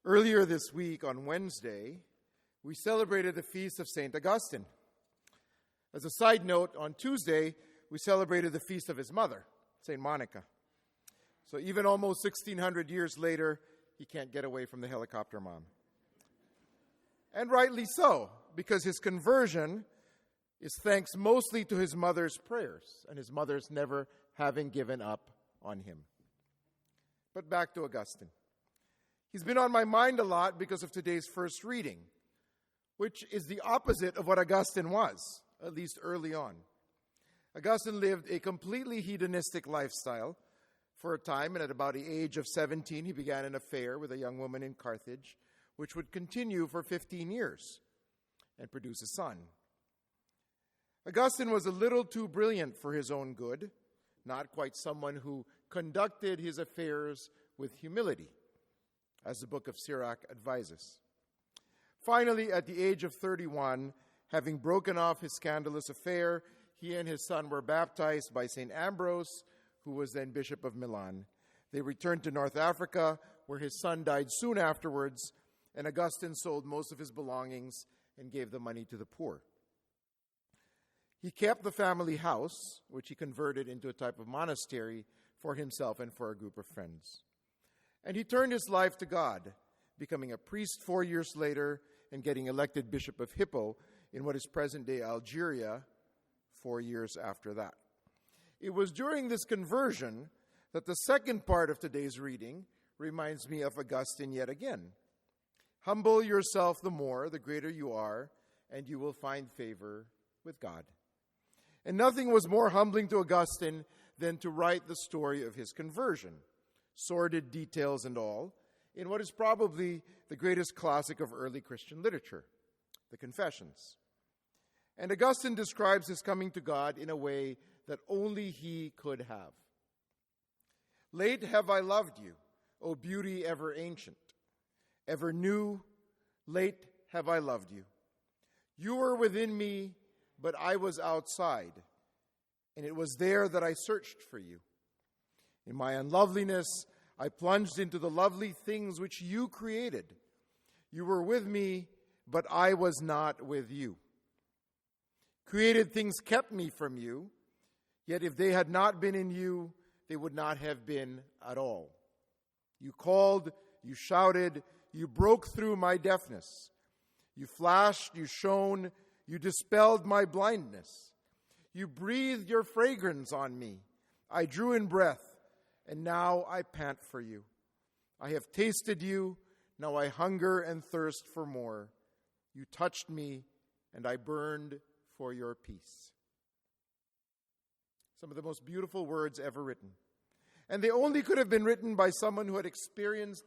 Earlier this week, on Wednesday, we celebrated the feast of St. Augustine. As a side note, on Tuesday, we celebrated the feast of his mother, St. Monica. So even almost 1,600 years later, he can't get away from the helicopter mom. And rightly so, because his conversion is thanks mostly to his mother's prayers and his mother's never having given up on him. But back to Augustine. He's been on my mind a lot because of today's first reading, which is the opposite of what Augustine was, at least early on. Augustine lived a completely hedonistic lifestyle for a time, and at about the age of 17, he began an affair with a young woman in Carthage, which would continue for 15 years and produce a son. Augustine was a little too brilliant for his own good, not quite someone who conducted his affairs with humility, as the book of Sirach advises. Finally, at the age of 31, having broken off his scandalous affair, he and his son were baptized by St. Ambrose, who was then Bishop of Milan. They returned to North Africa, where his son died soon afterwards, and Augustine sold most of his belongings and gave the money to the poor. He kept the family house, which he converted into a type of monastery for himself and for a group of friends. And he turned his life to God, becoming a priest 4 years later and getting elected Bishop of Hippo in what is present-day Algeria 4 years after that. It was during this conversion that the second part of today's reading reminds me of Augustine yet again. Humble yourself the more, the greater you are, and you will find favor with God. And nothing was more humbling to Augustine than to write the story of his conversion, sordid details and all, in what is probably the greatest classic of early Christian literature, the Confessions. And Augustine describes his coming to God in a way that only he could have. Late have I loved you, O beauty ever ancient, ever new, late have I loved you. You were within me, but I was outside, and it was there that I searched for you. In my unloveliness, I plunged into the lovely things which you created. You were with me, but I was not with you. Created things kept me from you, yet if they had not been in you, they would not have been at all. You called, you shouted, you broke through my deafness. You flashed, you shone, you dispelled my blindness. You breathed your fragrance on me. I drew in breath, and now I pant for you. I have tasted you, now I hunger and thirst for more. You touched me, and I burned for your peace. Some of the most beautiful words ever written. And they only could have been written by someone who had experienced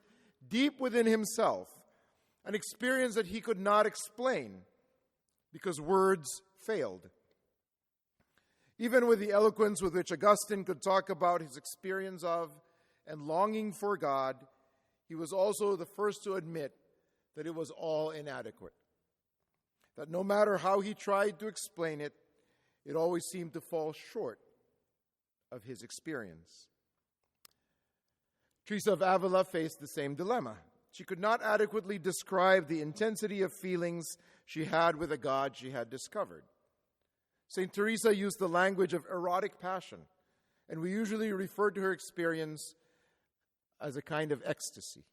deep within himself an experience that he could not explain because words failed. Even with the eloquence with which Augustine could talk about his experience of and longing for God, he was also the first to admit that it was all inadequate. That no matter how he tried to explain it, it always seemed to fall short of his experience. Teresa of Avila faced the same dilemma. She could not adequately describe the intensity of feelings she had with a God she had discovered. St. Teresa used the language of erotic passion, and we usually refer to her experience as a kind of ecstasy.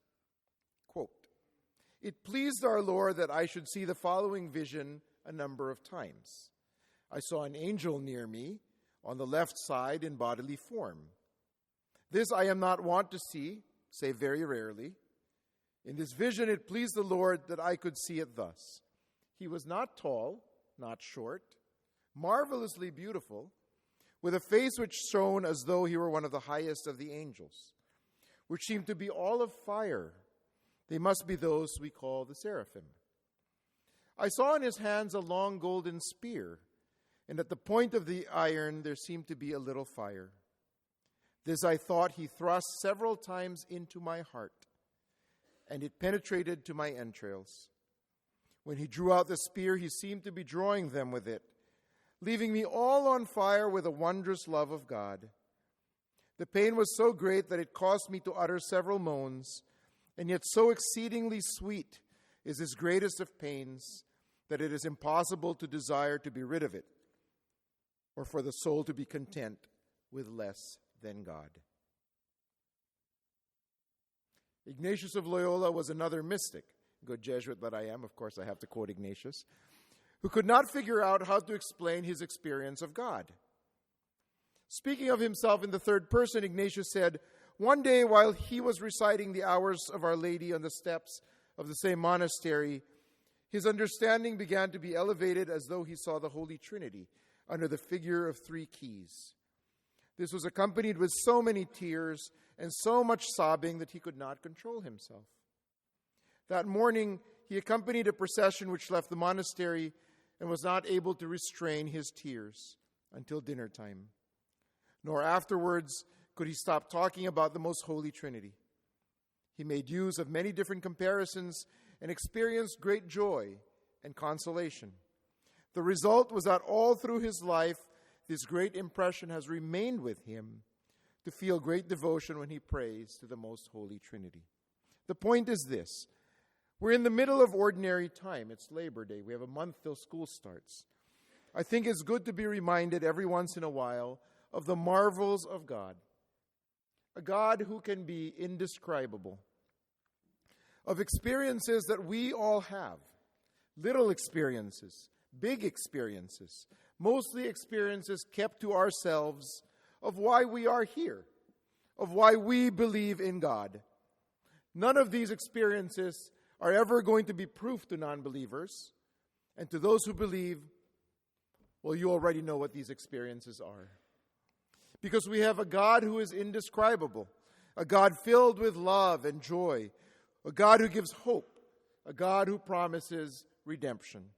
Quote, "It pleased our Lord that I should see the following vision a number of times. I saw an angel near me on the left side in bodily form. This I am not wont to see, save very rarely. In this vision it pleased the Lord that I could see it thus. He was not tall, not short, marvelously beautiful, with a face which shone as though he were one of the highest of the angels, which seemed to be all of fire. They must be those we call the seraphim. I saw in his hands a long golden spear, and at the point of the iron there seemed to be a little fire. This I thought he thrust several times into my heart, and it penetrated to my entrails. When he drew out the spear, he seemed to be drawing them with it, leaving me all on fire with a wondrous love of God. The pain was so great that it caused me to utter several moans, and yet so exceedingly sweet is his greatest of pains that it is impossible to desire to be rid of it, or for the soul to be content with less than God. Ignatius of Loyola was another mystic, good Jesuit that I am, of course I have to quote Ignatius, who could not figure out how to explain his experience of God. Speaking of himself in the third person, Ignatius said, "One day while he was reciting the hours of Our Lady on the steps of the same monastery, his understanding began to be elevated as though he saw the Holy Trinity under the figure of three keys. This was accompanied with so many tears and so much sobbing that he could not control himself. That morning, he accompanied a procession which left the monastery and was not able to restrain his tears until dinner time. Nor afterwards could he stop talking about the Most Holy Trinity. He made use of many different comparisons and experienced great joy and consolation. The result was that all through his life, this great impression has remained with him to feel great devotion when he prays to the Most Holy Trinity." The point is this. We're in the middle of ordinary time. It's Labor Day. We have a month till school starts. I think it's good to be reminded every once in a while of the marvels of God. A God who can be indescribable. Of experiences that we all have. Little experiences, big experiences, mostly experiences kept to ourselves of why we are here, of why we believe in God. None of these experiences are ever going to be proof to non-believers. And to those who believe, well, you already know what these experiences are. Because we have a God who is indescribable, a God filled with love and joy, a God who gives hope, a God who promises redemption.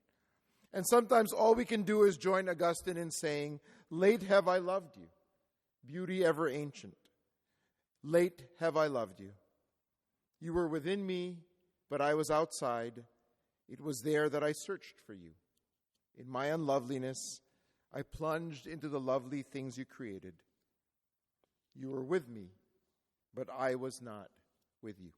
And sometimes all we can do is join Augustine in saying, "Late have I loved you, beauty ever ancient. Late have I loved you. You were within me, but I was outside. It was there that I searched for you. In my unloveliness, I plunged into the lovely things you created. You were with me, but I was not with you."